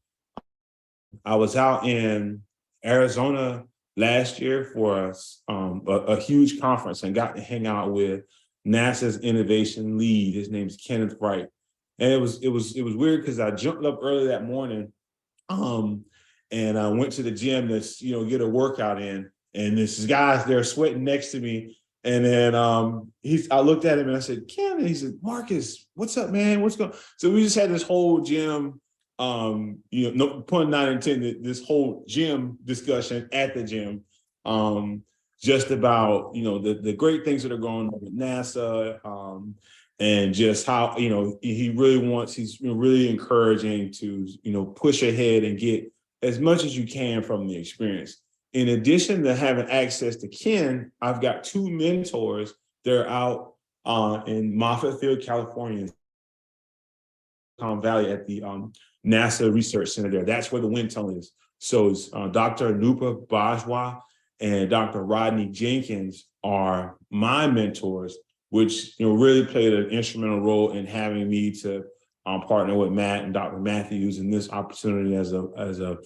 I was out in Arizona last year for a huge conference and got to hang out with NASA's innovation lead. His name's Kenneth Wright. And it was weird because I jumped up early that morning and I went to the gym to, get a workout in. And this guy's there sweating next to me. And then I looked at him and I said, Ken, and he said, Marcus, what's up, man? What's going on? So we just had this whole gym, no pun not intended, this whole gym discussion at the gym, just about, the great things that are going on with NASA, and just how, he really wants, he's really encouraging to, push ahead and get as much as you can from the experience. In addition to having access to Ken, I've got two mentors. They're out in Moffett Field, California, Silicon Valley at the NASA Research Center there. That's where the wind tunnel is. So it's Dr. Anupa Bajwa and Dr. Rodney Jenkins are my mentors, which really played an instrumental role in having me to partner with Matt and Dr. Matthews in this opportunity as a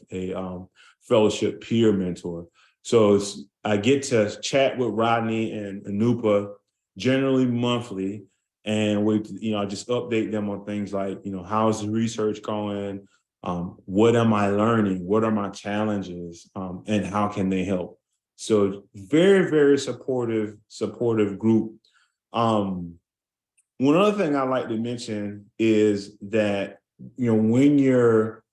fellowship peer mentor. So I get to chat with Rodney and Anupa generally monthly, and I just update them on things like, how's the research going? What am I learning? What are my challenges? And how can they help? So very, very supportive group. One other thing I like to mention is that, when you're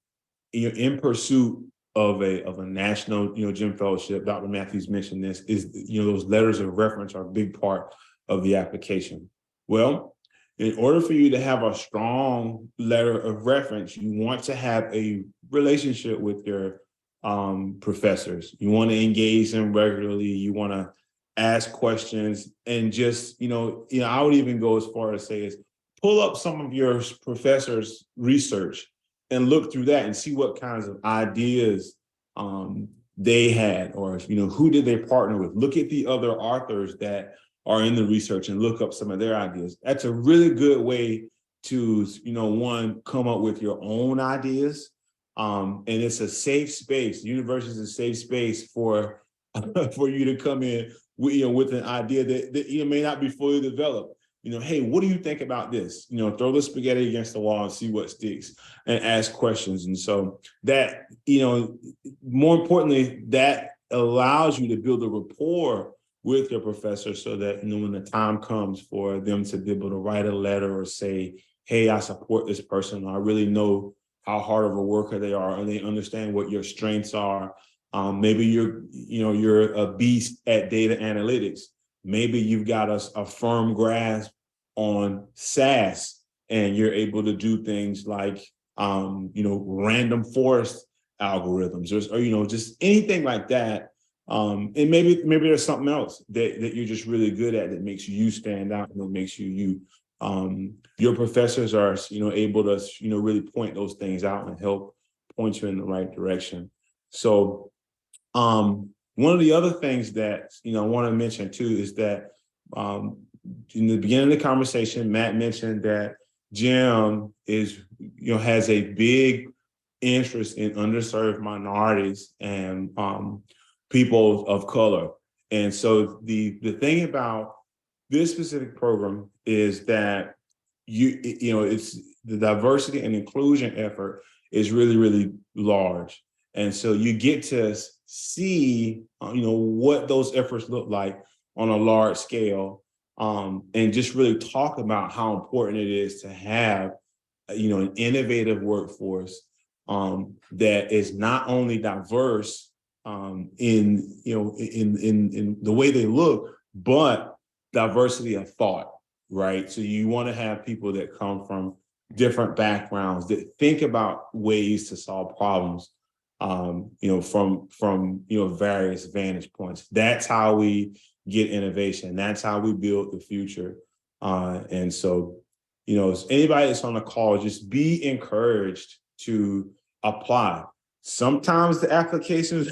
in pursuit of a national, Jim Fellowship, Dr. Matthews mentioned this, is, those letters of reference are a big part of the application. Well, in order for you to have a strong letter of reference, you want to have a relationship with your professors. You want to engage them regularly. You want to ask questions, and just, I would even go as far as say is pull up some of your professors' research and look through that and see what kinds of ideas they had, or, who did they partner with? Look at the other authors that are in the research and look up some of their ideas. That's a really good way to, one, come up with your own ideas. And it's a safe space. The university is a safe space for you to come in with an idea that may not be fully developed. Hey, what do you think about this? Throw the spaghetti against the wall and see what sticks, and ask questions. And so that, more importantly, that allows you to build a rapport with your professor, so that, when the time comes for them to be able to write a letter or say, hey, I support this person, I really know how hard of a worker they are, and they understand what your strengths are. Maybe you're a beast at data analytics. Maybe you've got a firm grasp on SAS, and you're able to do things like, random forest algorithms, or just anything like that. And maybe there's something else that you're just really good at that makes you stand out, and that makes you. Your professors are, able to, really point those things out and help point you in the right direction. So, one of the other things that, I want to mention too is that, in the beginning of the conversation, Matt mentioned that Jim is, has a big interest in underserved minorities and people of color. And so the thing about this specific program is that it's the diversity and inclusion effort is really, really large. And so you get to see, what those efforts look like on a large scale, and just really talk about how important it is to have, an innovative workforce that is not only diverse in the way they look, but diversity of thought, right? So you want to have people that come from different backgrounds, that think about ways to solve problems, from various vantage points. That's how we get innovation. That's how we build the future. And so, anybody that's on the call, just be encouraged to apply. Sometimes the applications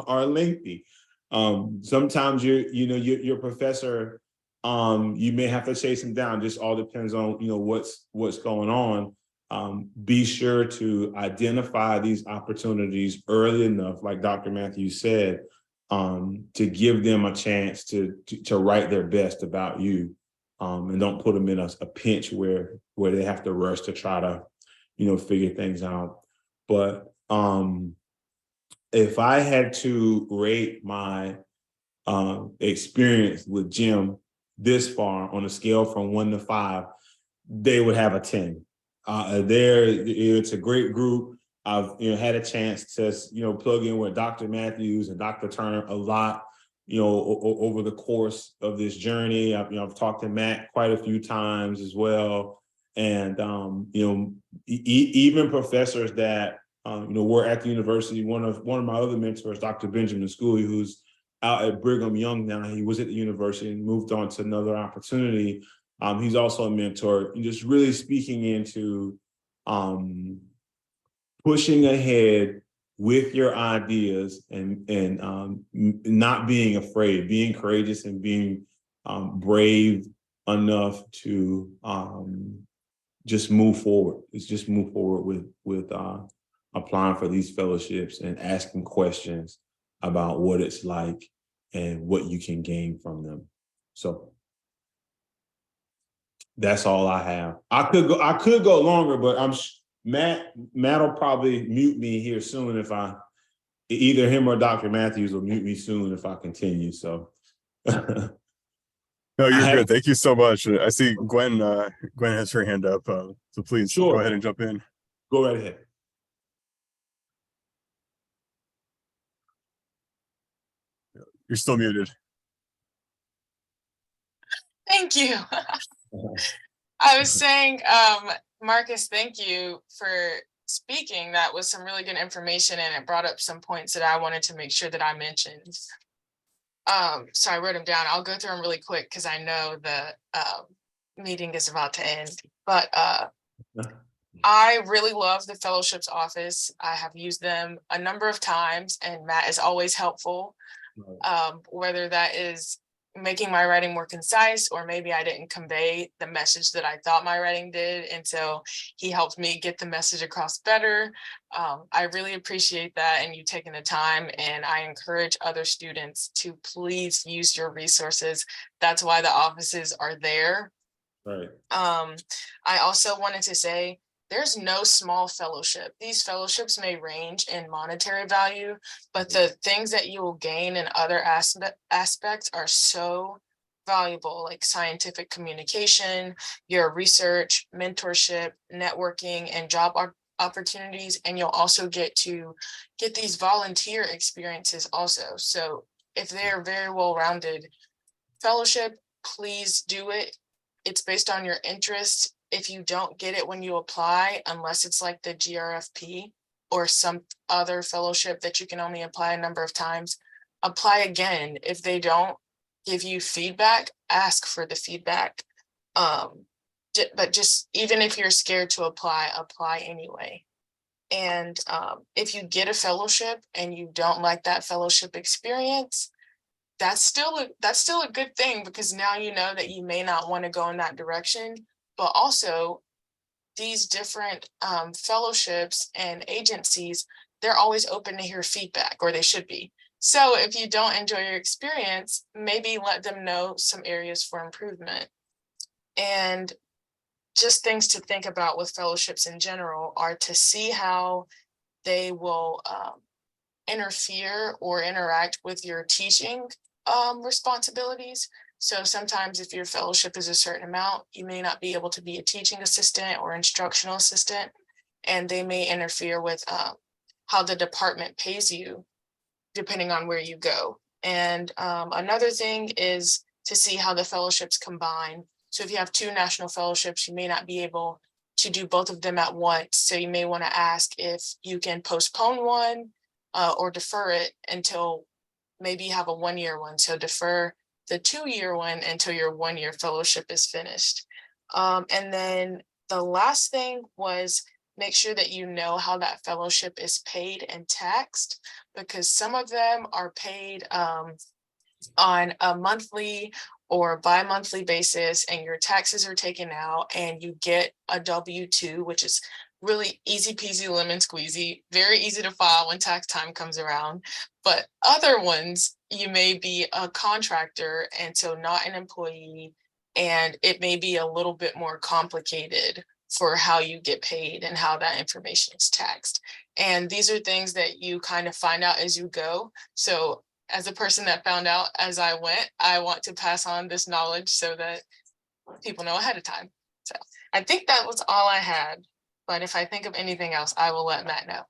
are lengthy. Sometimes your professor, you may have to chase them down. Just all depends on, what's going on. Be sure to identify these opportunities early enough, like Dr. Matthews said, to give them a chance to write their best about you, and don't put them in a pinch where they have to rush to try to, figure things out. But if I had to rate my experience with Jim this far on a scale from 1 to 5, they would have a 10. It's a great group. I've had a chance to plug in with Dr. Matthews and Dr. Turner a lot, over the course of this journey. I've talked to Matt quite a few times as well, and even professors that were at the university. One of my other mentors, Dr. Benjamin Schooley, who's out at Brigham Young now. He was at the university and moved on to another opportunity. He's also a mentor, and just really speaking into pushing ahead with your ideas and not being afraid, being courageous and being brave enough to just move forward. It's just move forward with applying for these fellowships and asking questions about what it's like and what you can gain from them. So that's all I have. I could go longer, but Matt will probably mute me here soon if either him or Dr. Matthews will mute me soon if I continue. So No, you're good. Thank you so much. I see Gwen has her hand up. So please Sure. go ahead and jump in. Go right ahead. You're still muted. Thank you. I was saying, Marcus, thank you for speaking. That was some really good information, and it brought up some points that I wanted to make sure that I mentioned. So I wrote them down. I'll go through them really quick because I know the meeting is about to end. But I really love the fellowships office. I have used them a number of times, and Matt is always helpful. Whether that is making my writing more concise, or maybe I didn't convey the message that I thought my writing did. And so he helped me get the message across better. I really appreciate that, and you taking the time, and I encourage other students to please use your resources. That's why the offices are there. Right. I also wanted to say, there's no small fellowship. These fellowships may range in monetary value, but the things that you will gain in other aspects are so valuable, like scientific communication, your research, mentorship, networking, and job opportunities. And you'll also get to get these volunteer experiences also. So if they're very well-rounded fellowship, please do it. It's based on your interests. If you don't get it when you apply, unless it's like the GRFP or some other fellowship that you can only apply a number of times, apply again. If they don't give you feedback, ask for the feedback. But just even if you're scared to apply anyway. And if you get a fellowship and you don't like that fellowship experience, that's still a good thing, because now you know that you may not want to go in that direction. But also, these different fellowships and agencies, they're always open to hear feedback, or they should be. So if you don't enjoy your experience, maybe let them know some areas for improvement. And just things to think about with fellowships in general are to see how they will interfere or interact with your teaching responsibilities. So sometimes if your fellowship is a certain amount, you may not be able to be a teaching assistant or instructional assistant, and they may interfere with how the department pays you, depending on where you go. And another thing is to see how the fellowships combine. So if you have 2 national fellowships, you may not be able to do both of them at once. So you may want to ask if you can postpone one or defer it until maybe you have a 1-year one. So defer the 2-year one until your 1-year fellowship is finished. And then the last thing was make sure that you know how that fellowship is paid and taxed, because some of them are paid on a monthly or bi-monthly basis, and your taxes are taken out and you get a W-2, which is really easy peasy lemon squeezy, very easy to file when tax time comes around. But other ones, you may be a contractor and so not an employee, and it may be a little bit more complicated for how you get paid and how that information is taxed. And these are things that you kind of find out as you go. So as a person that found out as I went, I want to pass on this knowledge so that people know ahead of time. So I think that was all I had. But if I think of anything else, I will let Matt know.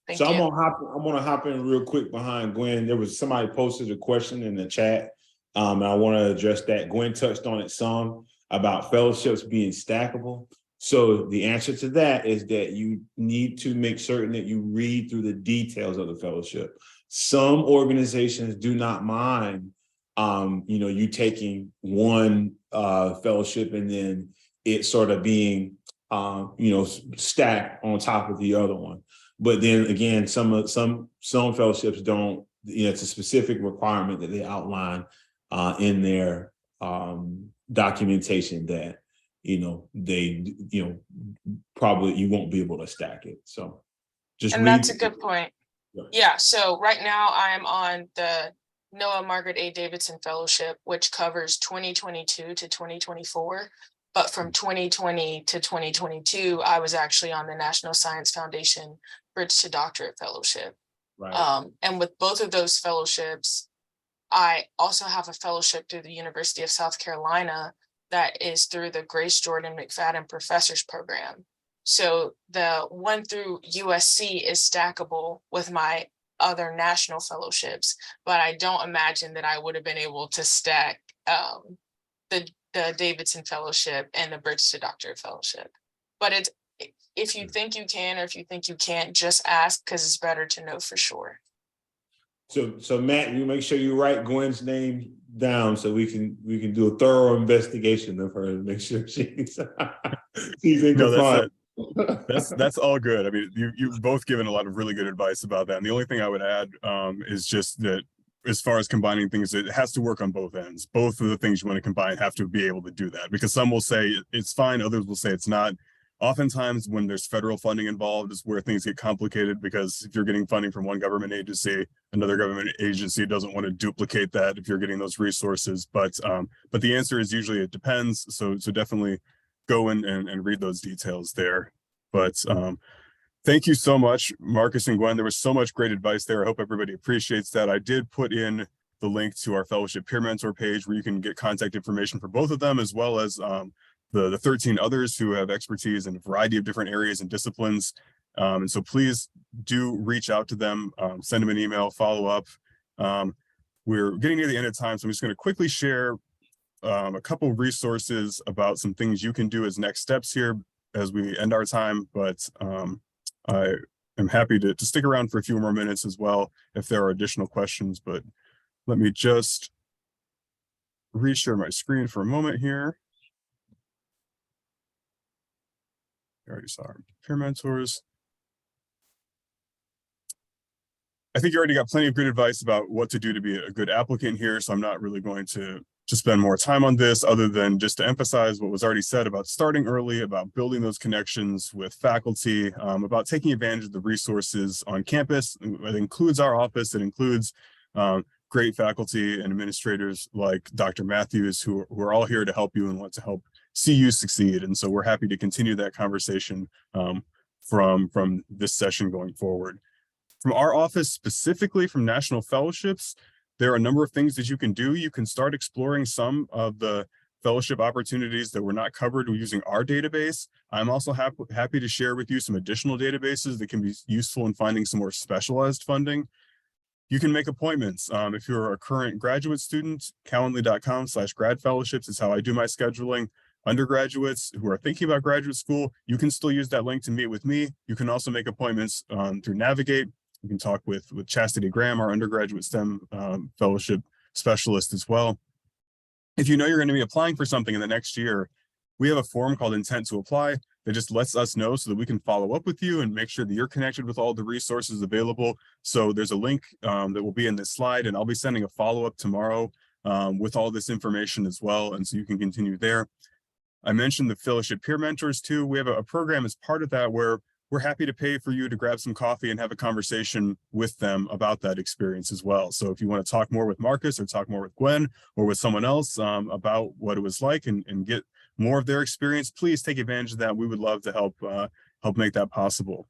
Thank you. I'm gonna hop in real quick behind Gwen. There was somebody posted a question in the chat. And I want to address that. Gwen touched on it some about fellowships being stackable. So the answer to that is that you need to make certain that you read through the details of the fellowship. Some organizations do not mind, you taking one fellowship and then it sort of being, stacked on top of the other one. But then again, some fellowships don't, it's a specific requirement that they outline in their documentation that, probably you won't be able to stack it. So just And read. that's a good point. Yeah. Yeah, so right now I am on the Noah Margaret A. Davidson Fellowship, which covers 2022 to 2024. But from 2020 to 2022, I was actually on the National Science Foundation Bridge to Doctorate Fellowship. Right. And with both of those fellowships, I also have a fellowship through the University of South Carolina that is through the Grace Jordan McFadden Professors Program. So the one through USC is stackable with my other national fellowships, but I don't imagine that I would have been able to stack the Davidson Fellowship and the Bridge to Doctorate Fellowship. But if you think you can, or if you think you can't, just ask, because it's better to know for sure. So Matt, you make sure you write Gwen's name down so we can do a thorough investigation of her and make sure she's in compliance. That's all good. I mean, you've both given a lot of really good advice about that. And the only thing I would add is just that as far as combining things, it has to work on both ends. Both of the things you want to combine have to be able to do that, because some will say it's fine, others will say it's not. Oftentimes when there's federal funding involved is where things get complicated, because if you're getting funding from one government agency, another government agency doesn't want to duplicate that if you're getting those resources. But the answer is usually it depends. So definitely go in and read those details there. But thank you so much, Marcus and Gwen. There was so much great advice there. I hope everybody appreciates that. I did put in the link to our fellowship peer mentor page where you can get contact information for both of them, as well as the 13 others who have expertise in a variety of different areas and disciplines. And so please do reach out to them, send them an email, follow up. We're getting near the end of time, so I'm just going to quickly share a couple resources about some things you can do as next steps here as we end our time. But I am happy to stick around for a few more minutes as well if there are additional questions. But let me just reshare my screen for a moment here. I already saw our peer mentors. I think you already got plenty of good advice about what to do to be a good applicant here, so I'm not really going to spend more time on this, other than just to emphasize what was already said about starting early, about building those connections with faculty, about taking advantage of the resources on campus. It includes our office, it includes great faculty and administrators like Dr. Matthews, who are all here to help you and want to help see you succeed. And so we're happy to continue that conversation from this session going forward. From our office, specifically from National Fellowships, there are a number of things that you can do. You can start exploring some of the fellowship opportunities that were not covered using our database. I'm also happy to share with you some additional databases that can be useful in finding some more specialized funding. You can make appointments. If you're a current graduate student, calendly.com/grad fellowships is how I do my scheduling. Undergraduates who are thinking about graduate school, you can still use that link to meet with me. You can also make appointments through Navigate. You can talk with Chastity Graham, our undergraduate STEM fellowship specialist as well. If you know you're going to be applying for something in the next year, we have a form called Intent to Apply that just lets us know so that we can follow up with you and make sure that you're connected with all the resources available. So there's a link that will be in this slide, and I'll be sending a follow-up tomorrow with all this information as well. And so you can continue there. I mentioned the fellowship peer mentors too. We have a program as part of that where we're happy to pay for you to grab some coffee and have a conversation with them about that experience as well. So if you want to talk more with Marcus or talk more with Gwen or with someone else about what it was like and get more of their experience, please take advantage of that. We would love to help make that possible.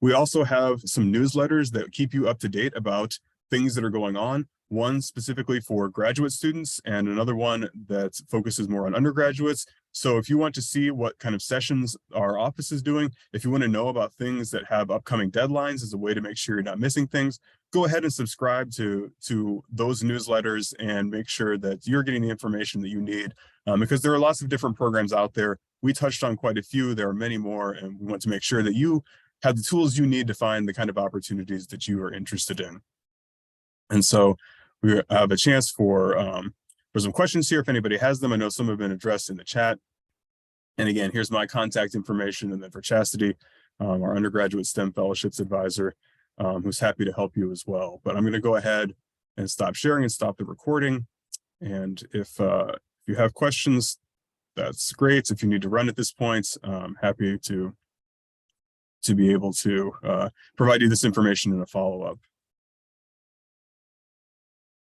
We also have some newsletters that keep you up to date about things that are going on. One specifically for graduate students and another one that focuses more on undergraduates. So if you want to see what kind of sessions our office is doing, if you want to know about things that have upcoming deadlines as a way to make sure you're not missing things, go ahead and subscribe to those newsletters and make sure that you're getting the information that you need, because there are lots of different programs out there. We touched on quite a few. There are many more, and we want to make sure that you have the tools you need to find the kind of opportunities that you are interested in. And so we have a chance for some questions here if anybody has them. I know some have been addressed in the chat. And again, here's my contact information. And then for Chastity, our undergraduate STEM fellowships advisor, who's happy to help you as well. But I'm going to go ahead and stop sharing and stop the recording. And if you have questions, that's great. If you need to run at this point, I'm happy to be able to provide you this information in a follow-up.